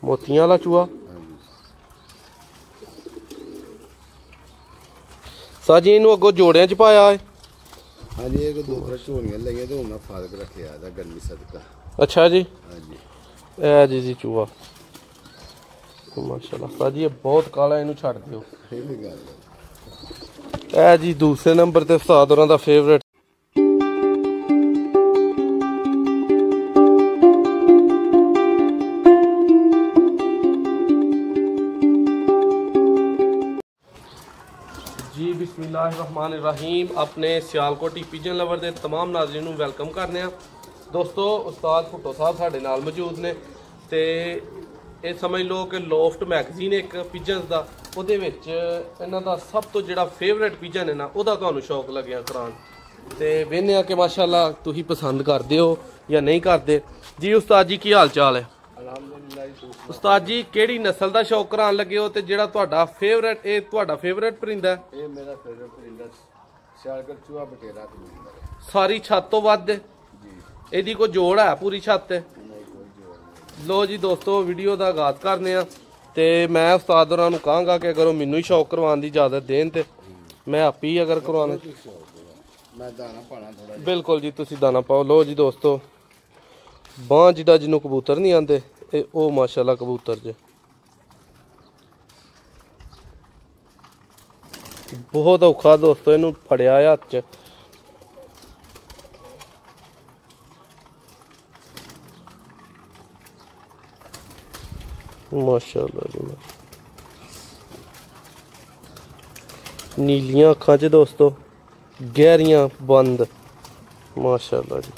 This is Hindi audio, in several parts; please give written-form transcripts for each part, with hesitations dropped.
मोतियां वाला चूहा सर जी इनू अगो जोड़ियां च पाया है। हाँ जी, एक दो झोलियां लगे तो मैं फारक रखे था गर्मी सदका। अच्छा जी। हाँ जी, ए जी चूहा माशाल्लाह सर जी ये बहुत काला, इनू छड़ दियो। ये भी गल ए जी दूसरे नंबर ते उस्ताद होरां दा फेवरेट जी बिस्मिल्लाहिर्रहमानिर्रहीम। अपने सियालकोटी पिजन लवर के तमाम नाज़रीन नूं वेलकम करने दोस्तों। उस्ताद भुट्टो साहब साडे नाल मौजूद ने ते ये समझ लो कि लोफ्ट मैगजीन एक पिजन का ਉਹਦੇ ਵਿੱਚ ਇਹਨਾਂ ਦਾ ਸਭ ਤੋਂ ਜਿਹੜਾ ਫੇਵਰੇਟ ਪਿਜਨ ਹੈ ਨਾ ਉਹਦਾ ਤੁਹਾਨੂੰ ਸ਼ੌਕ ਲੱਗਿਆ ਕਰਾਉਣ ਤੇ ਵੇਖਦੇ ਆ ਕਿ ਮਾਸ਼ਾਅੱਲਾ ਤੁਸੀਂ ਪਸੰਦ ਕਰਦੇ ਹੋ ਜਾਂ ਨਹੀਂ ਕਰਦੇ। ਜੀ ਉਸਤਾਦ ਜੀ ਕੀ ਹਾਲ ਚਾਲ ਹੈ? अल्हम्दुलिल्लाह। उस्ताद जी केड़ी नस्ल का शौक करान लगे हो ते जेड़ा तुहाडा फेवरेट ए तुहाडा फेवरेट परिंदा है? ये मेरा फेवरेट परिंदा सियालकोट चूहा बटेरा कबूतर है। सारी छत तो वध जी, एदी कोई जोड़ है पूरी छत ते? नहीं कोई जोड़ नहीं। लो जी दोस्तों वीडियो का आगाज करने ते मैं उस्ताद होरां नूं कहांगा कि अगर वो मैनू ही शौक करवाने की इजाजत देन ते मैं आप ही अगर करवाना। मैं दाना पाना थोड़ा। बिल्कुल जी तुसीं दाना पाओ। लो जी दोस्तों बांह जिहड़ा जिन्हों कबूतर नहीं आंदे ए ओ माशाल्लाह कबूतर जे बहुत औखा दोस्तों इनू फड़िया है हाथ च। माशाल्लाह जी नीलियां अखां च दोस्तों गहरियां बंद माशाल्लाह जी।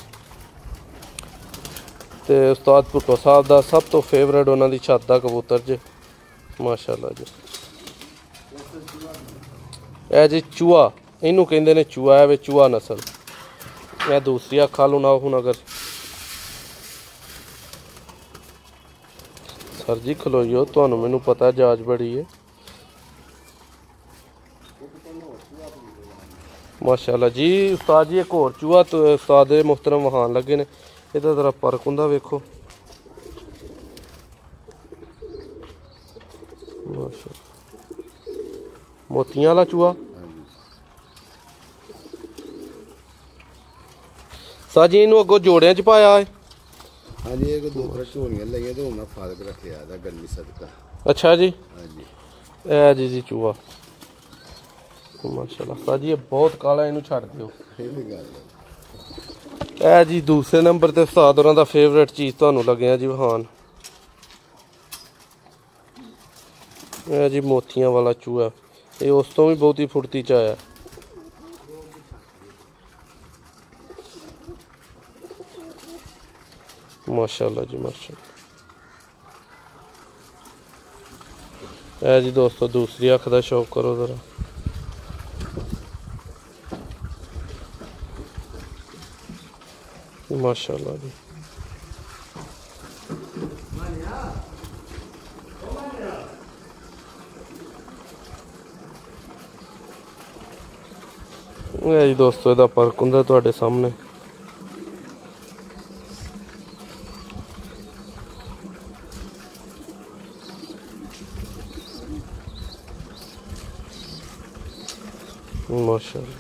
ते उस्ताद भुट्टो साहब दा सब तो फेवरेट उन्होंने छत का कबूतर जे माशाल्लाह जी। ए जी चूहा इनू कहते ने चूहा है वे चूहा नस्ल। मैं दूसरी अख वालों ना हूँ अगर सर जी खलोइयो तुहानू मैनू पता जाच बड़ी है माशाल्लाह जी। उस्ताद जी एक होर चूहा तो उस्ताद मुहतरम वहान लगे ने ਇਹਦਾ जरा फर्क ਹੁੰਦਾ ਵੇਖੋ मोतियां वाला चूहा सर जी इनू अगो जोड़ियां च पाया है। हाँ जी, एक दो झोलियां लगे तो मैं फारक रखे था गर्मी सदका। अच्छा जी। हाँ जी, ए जी चूहा माशाल्लाह सर जी ये बहुत काला, इनू छड़ दियो। ये भी गल ए जी दूसरे नंबर ते उस्ताद होरां दा फेवरेट चीज़ तुहानू लगे जी वहान ए जी मोतियां वाला चूहा। ये उस तो भी बहुत ही फुर्ती च आया। माशाल्लाह जी माशाल्लाह। ए जी दोस्तों दूसरी अख का शौक करो जरा माशाल्लाह जी। जी दोस्तों इहदा फर्क हुंदा तुहाडे सामने माशाल्लाह।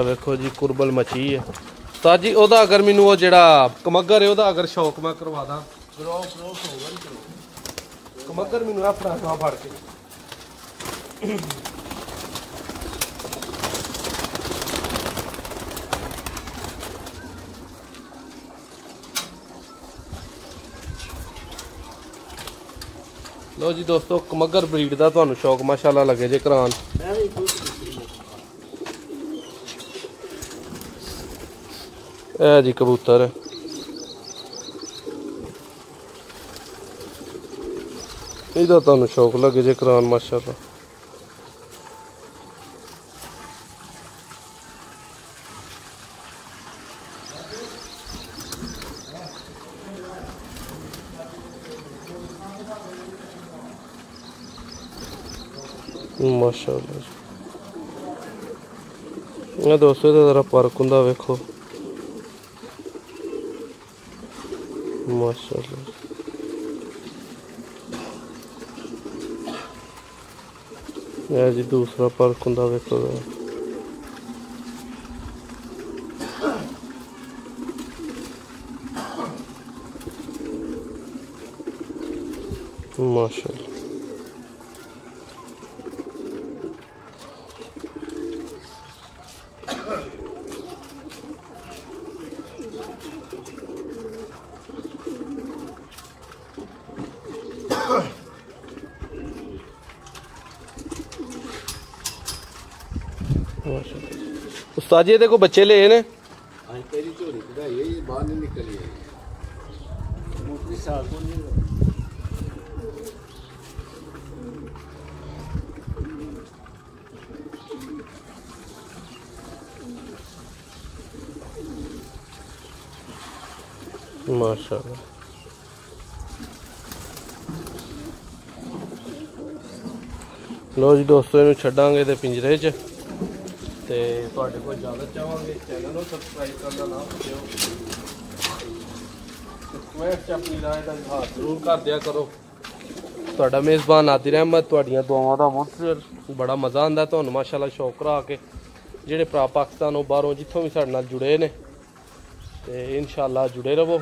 वेखो जी कुरबल मची है उस्ताद जी। ओदा अगर मैनू वो जेड़ा कमगर है ओदा अगर शौक मैं करवा दा कमगर मैनू अपना फड़ के लो जी दोस्तों कमगर ब्रीड का तुहानू शौक माशाल्लाह लगे जे करान। ए जी कबूतर इहदा तुहानू शौक लगे जे करान माशाल्लाह। माशाल्लाह ਇਹ ਦੋਸਤੋ ਇਹਦਾ ਜ਼ਰਾ ਫਰਕ ਹੁੰਦਾ ਵੇਖੋ ਮਾਸ਼ਾਅੱਲਾ। ਇਹ ਜੀ ਦੂਸਰਾ ਫਰਕ ਹੁੰਦਾ ਵੇਖੋ माशाअल्लाह। उस्ताद जी देखो बच्चे ले ने तेरी झोली कढ़ाई है, ये बाहर नहीं निकली है, मोटी साल को नहीं। माशाअल्लाह। लो जी दोस्तों इन्हू छड्डांगे ते पिंजरे च ते तुहाडे कोल इजाजत चाहांगे। चैनल को सबसक्राइब करना ना भुल्लिओ, कमेंट च अपनी राय का इजहार जरूर कर दिया करो। तुहाडा मेज़बान नादिर अहमद, तुहाडियां दुआवां दा मुंतज़िर। बड़ा मज़ा आंदा तुहानू माशाअल्लाह शौक करा के जेहड़े भरा पाकिस्तानों बाहरों जित्थों भी साडे नाल जुड़े ने ते इंशाअल्लाह जुड़े रवो।